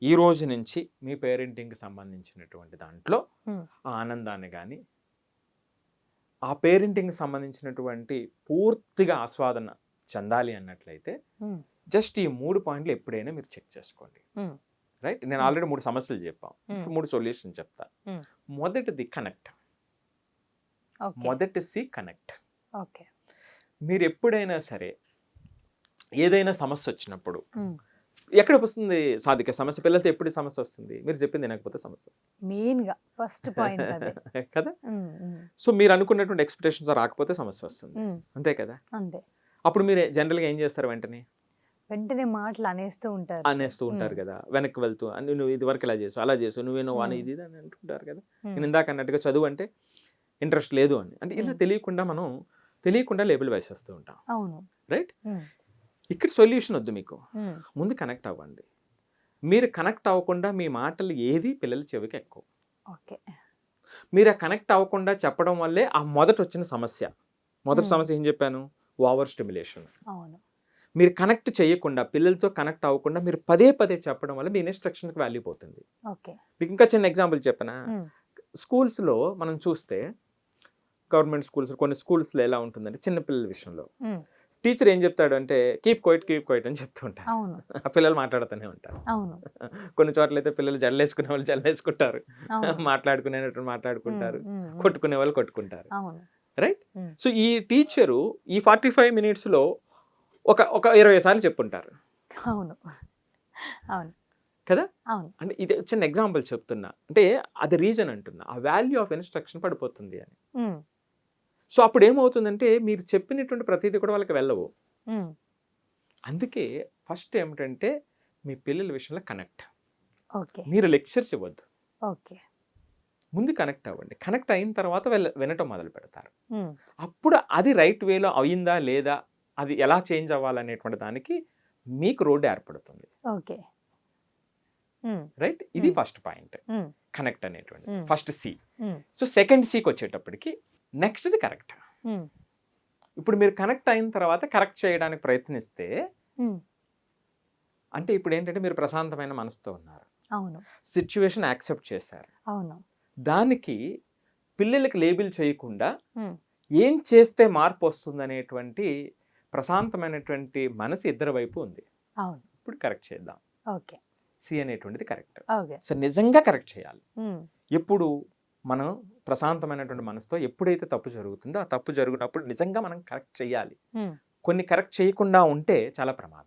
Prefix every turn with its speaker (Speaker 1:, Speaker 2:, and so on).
Speaker 1: ఈ రోజు నుంచి మీ పేరెంటింగ్కి సంబంధించినటువంటి దాంట్లో
Speaker 2: Hmm.
Speaker 1: ఆ ఆనందాన్ని కానీ ఆ పేరెంటింగ్కి సంబంధించినటువంటి పూర్తిగా ఆస్వాదన చెందాలి అన్నట్లయితే
Speaker 2: Hmm.
Speaker 1: జస్ట్ ఈ 3 పాయింట్లు ఎప్పుడైనా మీరు చెక్ చేసుకోండి.
Speaker 2: Hmm.
Speaker 1: రైట్, నేను ఆల్రెడీ 3 సమస్యలు చెప్పాం, ఇప్పుడు 3 సొల్యూషన్ చెప్తా.
Speaker 2: Hmm.
Speaker 1: మొదటిది కనెక్ట్.
Speaker 2: Okay.
Speaker 1: మొదటి సి కనెక్ట్.
Speaker 2: Okay.
Speaker 1: మీరు ఎప్పుడైనా సరే ఏదైనా సమస్య వచ్చినప్పుడు
Speaker 2: Hmm.
Speaker 1: ఎక్కడ వస్తుంది సాధిక సమస్య? పిల్లలతో ఎప్పుడు సమస్య వస్తుంది? మీరు చెప్పింది వినకపోతే సమస్య వస్తుంది
Speaker 2: మెయిన్ గా ఫస్ట్ పాయింట్ అదే.
Speaker 1: కదా.
Speaker 2: Hmm. Hmm.
Speaker 1: సో మీరు అనుకున్నటువంటి ఎక్స్పెక్టేషన్స్ రాకపోతే సమస్య వస్తుంది,
Speaker 2: Hmm.
Speaker 1: అంతే కదా.
Speaker 2: అంతే.
Speaker 1: అప్పుడు మీరు జనరల్గా ఏం చేస్తారు? వెంటనే
Speaker 2: వెంటనే మాటలు అనేస్తూ ఉంటారు.
Speaker 1: అనేస్తూ ఉంటారు కదా, వెనక్కి వెళ్తూ నువ్వు ఇది వరకు ఇలా చేసావు, అలా చేసావు, నువ్వేనో అని ఇది అని అంటుంటారు కదా. నేను ఇందాక అన్నట్టుగా చదువు అంటే ఇంట్రెస్ట్ లేదు అని అంటే ఇలా తెలియకుండా లేబుల్ వేసేస్తూ ఉంటాం.
Speaker 2: అవును.
Speaker 1: Right,
Speaker 2: Hmm.
Speaker 1: ఇక్కడ సొల్యూషన్ వద్దు మీకు.
Speaker 2: Hmm.
Speaker 1: ముందు కనెక్ట్ అవ్వండి. మీరు కనెక్ట్ అవ్వకుండా మీ మాటలు ఏది పిల్లల చెవికి ఎక్కువ.
Speaker 2: ఓకే.
Speaker 1: మీరు ఆ కనెక్ట్ అవ్వకుండా చెప్పడం వల్లే ఆ మొదట వచ్చిన సమస్య. మొదటి సమస్య ఏం చెప్పాను? Over stimulation.
Speaker 2: అవును.
Speaker 1: మీరు కనెక్ట్ చేయకుండా, పిల్లలతో కనెక్ట్ అవ్వకుండా మీరు పదే పదే చెప్పడం వల్ల మీ ఇన్స్ట్రక్షన్కి వాల్యూ పోతుంది.
Speaker 2: ఓకే.
Speaker 1: మీకు ఇంకా చిన్న ఎగ్జాంపుల్ చెప్పనా?
Speaker 2: Hmm.
Speaker 1: స్కూల్స్లో మనం చూస్తే గవర్నమెంట్ స్కూల్స్, కొన్ని స్కూల్స్లో ఎలా ఉంటుందంటే చిన్నపిల్లల విషయంలో
Speaker 2: Hmm.
Speaker 1: టీచర్ ఏం చెప్తాడు అంటే కీప్ క్వైట్ అని చెప్తూ ఉంటారు.
Speaker 2: అవును.
Speaker 1: ఆ పిల్లలు మాట్లాడుతూనే ఉంటారు.
Speaker 2: అవును.
Speaker 1: కొన్ని చోట్ల అయితే పిల్లలు జల్లేసుకునే వాళ్ళు జల్లేసుకుంటారు,
Speaker 2: అవును.
Speaker 1: మాట్లాడుకునేటట్టు మాట్లాడుకుంటారు,
Speaker 2: Hmm. Hmm.
Speaker 1: కొట్టుకునే వాళ్ళు కొట్టుకుంటారు.
Speaker 2: అవును.
Speaker 1: రైట్.
Speaker 2: Hmm.
Speaker 1: సో ఈ టీచరు ఈ 45 మినిట్స్లో ఒక 20 సార్లు చెప్పుంటారు
Speaker 2: అవును. అవును.
Speaker 1: కదా.
Speaker 2: అవును.
Speaker 1: అంటే ఇది చిన్న ఎగ్జాంపుల్ చెప్తున్నా, అంటే అది రీజన్ అంటున్నా, ఆ వాల్యూ ఆఫ్ ఇన్స్ట్రక్షన్ పడిపోతుంది అని.
Speaker 2: Hmm.
Speaker 1: సో అప్పుడు ఏమవుతుందంటే మీరు చెప్పినటువంటి ప్రతిదీ కూడా వాళ్ళకి వెళ్ళవు.
Speaker 2: Hmm.
Speaker 1: అందుకే ఫస్ట్ ఏమిటంటే మీ పిల్లల విషయంలో కనెక్ట్.
Speaker 2: ఓకే.
Speaker 1: మీరు లెక్చర్స్ ఇవ్వద్దు,
Speaker 2: ఓకే.
Speaker 1: ముందు కనెక్ట్ అవ్వండి. కనెక్ట్ అయిన తర్వాత వినటం మొదలు పెడతారు.
Speaker 2: Hmm.
Speaker 1: అప్పుడు అది రైట్ వేలో అయిందా లేదా, అది ఎలా చేంజ్ అవ్వాలనేటువంటి దానికి మీకు రోడ్డు ఏర్పడుతుంది.
Speaker 2: ఓకే. Hmm.
Speaker 1: రైట్, ఇది
Speaker 2: Hmm.
Speaker 1: First point,
Speaker 2: Hmm.
Speaker 1: Connect అనేటువంటి
Speaker 2: Hmm.
Speaker 1: First C.
Speaker 2: Hmm.
Speaker 1: So second సికి వచ్చేటప్పటికి నెక్స్ట్ది కరెక్ట్.
Speaker 2: Hmm.
Speaker 1: ఇప్పుడు మీరు కనెక్ట్ అయిన తర్వాత కరెక్ట్ చేయడానికి ప్రయత్నిస్తే,
Speaker 2: Hmm.
Speaker 1: అంటే ఇప్పుడు ఏంటంటే మీరు ప్రశాంతమైన మనసుతో ఉన్నారు,
Speaker 2: అవును.
Speaker 1: సిచ్యువేషన్ యాక్సెప్ట్ చేశారు.
Speaker 2: అవును.
Speaker 1: దానికి పిల్లలకి లేబుల్ చేయకుండా
Speaker 2: Hmm.
Speaker 1: ఏం చేస్తే మార్పు వస్తుంది అనేటువంటి ప్రశాంతమైనటువంటి మనసు ఇద్దరి వైపు ఉంది.
Speaker 2: అవును.
Speaker 1: ఇప్పుడు కరెక్ట్ చేద్దాం.
Speaker 2: ఓకే.
Speaker 1: సి అనేటువంటిది కరెక్ట్.
Speaker 2: ఓకే.
Speaker 1: సో నిజంగా కరెక్ట్ చేయాలి.
Speaker 2: Hmm.
Speaker 1: ఎప్పుడు మనం ప్రశాంతమైనటువంటి మనసుతో, ఎప్పుడైతే తప్పు జరుగుతుందో ఆ తప్పు జరిగినప్పుడు నిజంగా మనం కరెక్ట్ చేయాలి.
Speaker 2: Hmm.
Speaker 1: కొన్ని కరెక్ట్ చేయకుండా ఉంటే చాలా ప్రమాదం.